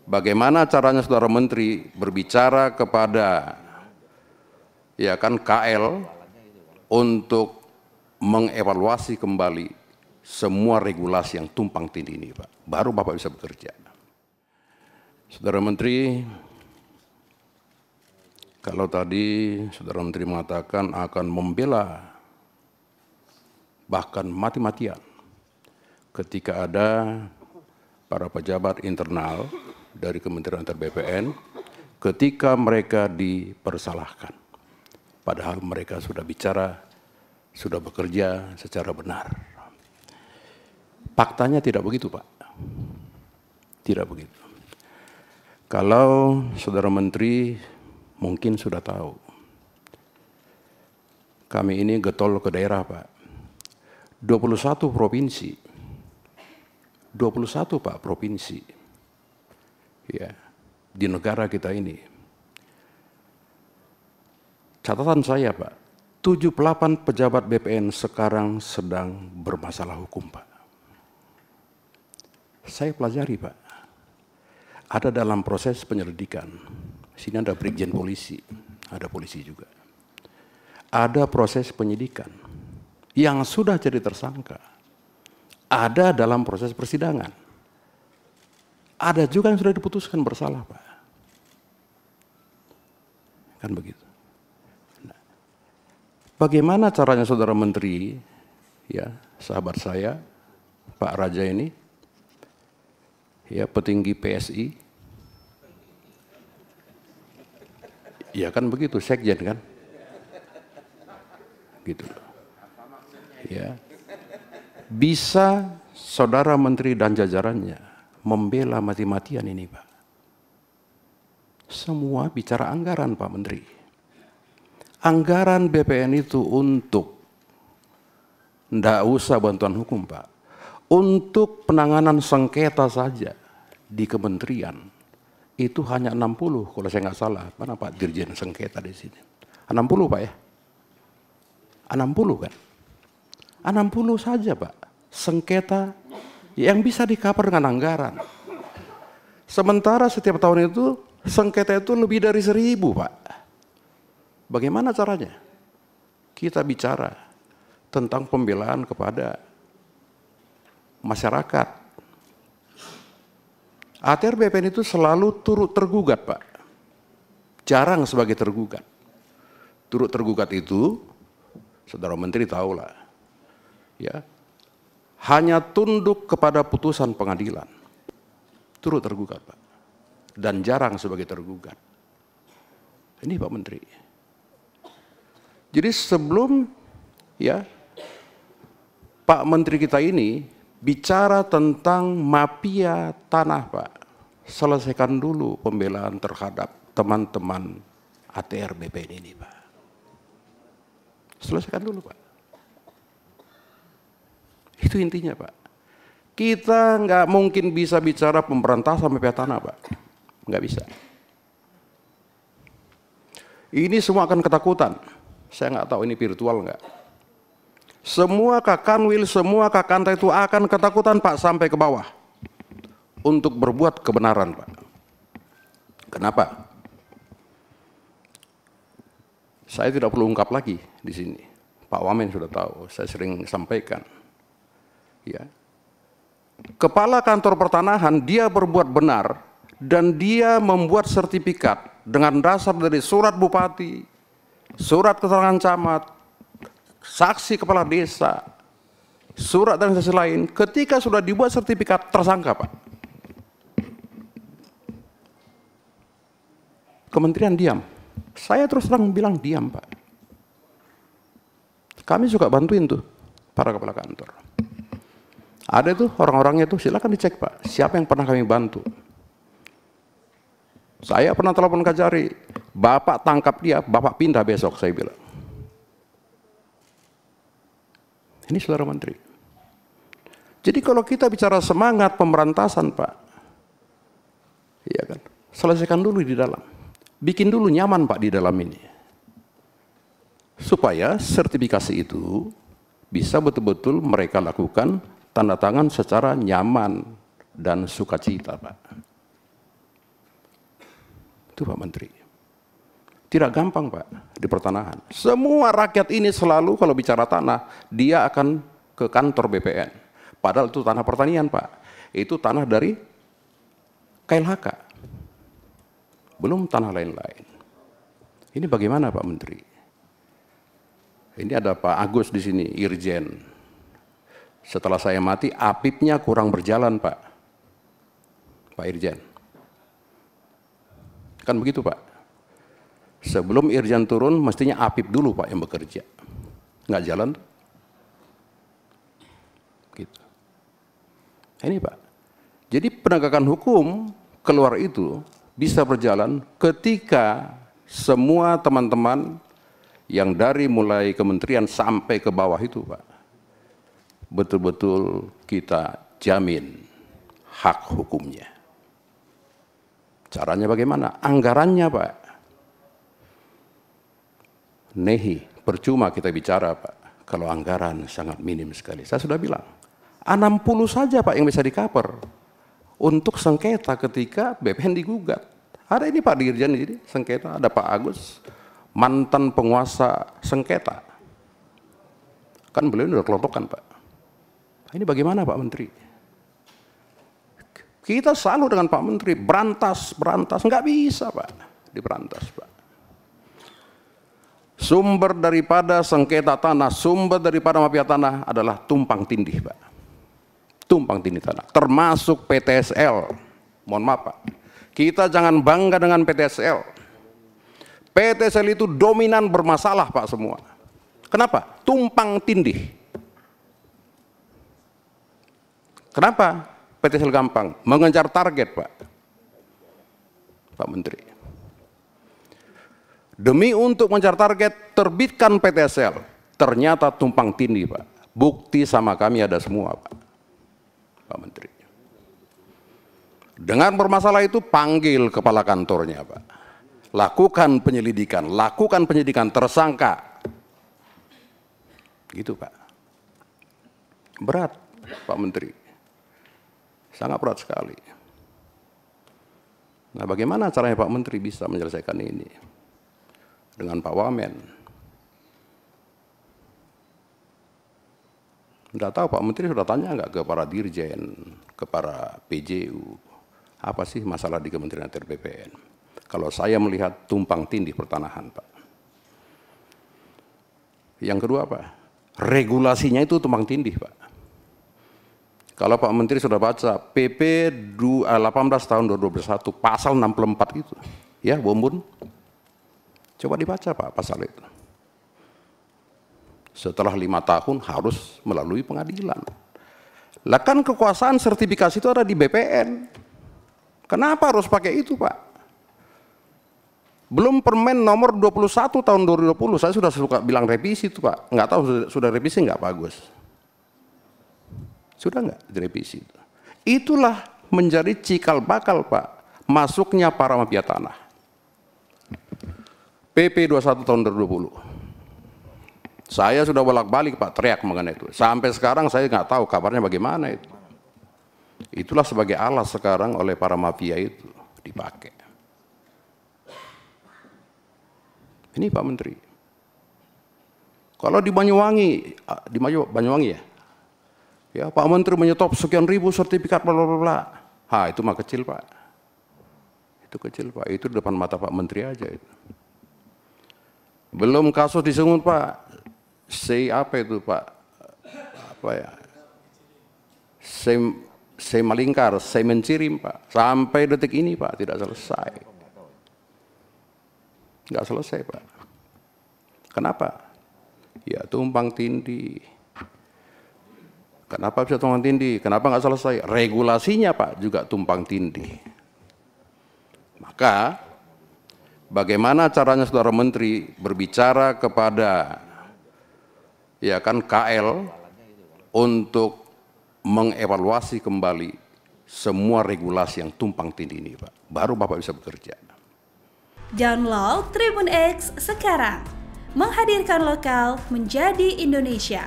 bagaimana caranya saudara menteri berbicara kepada KL untuk mengevaluasi kembali semua regulasi yang tumpang tindih ini, Pak. Baru Bapak bisa bekerja. Saudara Menteri, kalau tadi Saudara Menteri mengatakan akan membela bahkan mati-matian ketika ada para pejabat internal dari Kementerian BPN ketika mereka dipersalahkan. Padahal mereka sudah bicara, sudah bekerja secara benar. Faktanya tidak begitu, Pak. Tidak begitu. Kalau Saudara Menteri mungkin sudah tahu, kami ini getol ke daerah, Pak. 21 provinsi. 21, Pak, provinsi. Ya, di negara kita ini. Catatan saya, Pak, 78 pejabat BPN sekarang sedang bermasalah hukum, Pak. Saya pelajari, Pak. Ada dalam proses penyelidikan. Sini ada Brigjen Polisi, ada polisi juga. Ada proses penyidikan yang sudah jadi tersangka. Ada dalam proses persidangan. Ada juga yang sudah diputuskan bersalah, Pak. Kan begitu. Nah, bagaimana caranya Saudara Menteri, ya, sahabat saya, Pak Raja ini, ya, petinggi PSI, ya kan begitu, sekjen kan, gitu, ya, bisa Saudara Menteri dan jajarannya membela mati-matian ini, Pak. Semua bicara anggaran, Pak Menteri. Anggaran BPN itu untuk, ndak usah bantuan hukum, Pak, untuk penanganan sengketa saja di kementerian itu hanya 60 kalau saya nggak salah. Mana Pak Dirjen sengketa di sini? 60, Pak, ya? 60 kan? 60 saja, Pak, sengketa yang bisa di-cover dengan anggaran. Sementara setiap tahun itu sengketa itu lebih dari 1000, Pak. Bagaimana caranya? Kita bicara tentang pembelaan kepada masyarakat. ATR BPN itu selalu turut tergugat, Pak. Jarang sebagai tergugat. Turut tergugat itu, Saudara Menteri tahulah, ya, hanya tunduk kepada putusan pengadilan. Turut tergugat, Pak. Dan jarang sebagai tergugat. Ini Pak Menteri. Jadi sebelum, ya, Pak Menteri kita ini bicara tentang mafia tanah, Pak, selesaikan dulu pembelaan terhadap teman-teman ATR BPN ini, Pak. Selesaikan dulu, Pak. Itu intinya, Pak. Kita nggak mungkin bisa bicara pemberantasan mafia tanah, Pak. Nggak bisa. Ini semua akan ketakutan. Saya nggak tahu ini virtual nggak. Semua Kakanwil, semua Kakanta itu akan ketakutan, Pak, sampai ke bawah untuk berbuat kebenaran, Pak. Kenapa? Saya tidak perlu ungkap lagi di sini. Pak Wamen sudah tahu, saya sering sampaikan. Ya. Kepala kantor pertanahan dia berbuat benar dan dia membuat sertifikat dengan dasar dari surat bupati, surat keterangan camat, saksi kepala desa, surat dan saksi lain. Ketika sudah dibuat sertifikat, tersangka, Pak. Kementerian diam. Saya terus terang bilang diam, Pak. Kami suka bantuin tuh para kepala kantor. Ada tuh orang-orangnya tuh, silakan dicek, Pak. Siapa yang pernah kami bantu? Saya pernah telepon Kajari, Bapak tangkap dia, Bapak pindah besok, saya bilang. Ini Saudara Menteri. Jadi kalau kita bicara semangat pemberantasan, Pak, iya kan, selesaikan dulu di dalam. Bikin dulu nyaman, Pak, di dalam ini. Supaya sertifikasi itu bisa betul-betul mereka lakukan tanda tangan secara nyaman dan sukacita, Pak. Itu Pak Menteri. Tidak gampang Pak di pertanahan. Semua rakyat ini selalu kalau bicara tanah, dia akan ke kantor BPN. Padahal itu tanah pertanian Pak. Itu tanah dari KLHK. Belum tanah lain-lain. Ini bagaimana Pak Menteri? Ini ada Pak Agus di sini, Irjen. Setelah saya mati, APIP-nya kurang berjalan Pak. Pak Irjen. Kan begitu Pak. Sebelum Irjen turun, mestinya APIP dulu Pak yang bekerja. Nggak jalan. Gitu. Ini Pak. Jadi penegakan hukum keluar itu bisa berjalan ketika semua teman-teman yang dari mulai kementerian sampai ke bawah itu Pak, betul-betul kita jamin hak hukumnya. Caranya bagaimana? Anggarannya Pak. Nehi, percuma kita bicara Pak, kalau anggaran sangat minim sekali. Saya sudah bilang, 60 saja Pak yang bisa di-cover untuk sengketa ketika BPN digugat. Ada ini Pak Dirjen jadi sengketa, ada Pak Agus, mantan penguasa sengketa. Kan beliau udah kelompokan Pak. Ini bagaimana Pak Menteri? Kita selalu dengan Pak Menteri, berantas, nggak bisa Pak, diberantas Pak. Sumber daripada sengketa tanah, sumber daripada mafia tanah adalah tumpang tindih Pak. Tumpang tindih tanah, termasuk PTSL. Mohon maaf Pak, kita jangan bangga dengan PTSL. PTSL itu dominan bermasalah Pak semua. Kenapa? Tumpang tindih. Kenapa PTSL gampang? Mengejar target Pak. Pak Menteri. Demi untuk mengejar target, terbitkan PTSL. Ternyata tumpang tindih Pak. Bukti sama kami ada semua Pak. Pak Menteri. Dengan bermasalah itu panggil kepala kantornya Pak. Lakukan penyidikan tersangka. Gitu Pak. Berat Pak Menteri. Sangat berat sekali. Nah bagaimana caranya Pak Menteri bisa menyelesaikan ini? Dengan Pak Wamen. Tidak tahu Pak Menteri sudah tanya nggak ke para dirjen, ke para PJU, apa sih masalah di Kementerian ATR BPN? Kalau saya melihat tumpang tindih pertanahan Pak. Yang kedua Pak, regulasinya itu tumpang tindih Pak. Kalau Pak Menteri sudah baca PP 18 tahun 2021 pasal 64 itu, ya Bombun. Coba dibaca Pak pasal itu. Setelah 5 tahun harus melalui pengadilan. Lah kan kekuasaan sertifikasi itu ada di BPN. Kenapa harus pakai itu Pak? Belum Permen nomor 21 tahun 2020, saya sudah suka bilang revisi itu Pak. Nggak tahu sudah revisi nggak Pak Agus? Sudah nggak direvisi? Itulah menjadi cikal bakal Pak masuknya para mafia tanah. PP 21 tahun 2020. Saya sudah bolak-balik Pak teriak mengenai itu. Sampai sekarang saya nggak tahu kabarnya bagaimana itu. Itulah sebagai alas sekarang oleh para mafia itu dipakai. Ini Pak Menteri. Kalau di Banyuwangi ya Pak Menteri menyetop sekian ribu sertifikat bla bla bla. Ha itu mah kecil Pak. Itu kecil Pak. Itu di depan mata Pak Menteri aja itu. Belum kasus di Sungut Pak, apa itu Pak, apa ya, Malingkar, Mencirim Pak, sampai detik ini Pak tidak selesai, nggak selesai Pak. Kenapa? Ya tumpang tindih. Kenapa bisa tumpang tindih? Kenapa nggak selesai? Regulasinya Pak juga tumpang tindih. Maka bagaimana caranya Saudara Menteri berbicara kepada ya kan KL untuk mengevaluasi kembali semua regulasi yang tumpang tindih ini Pak. Baru Bapak bisa bekerja. Download Tribun X sekarang. Menghadirkan lokal menjadi Indonesia.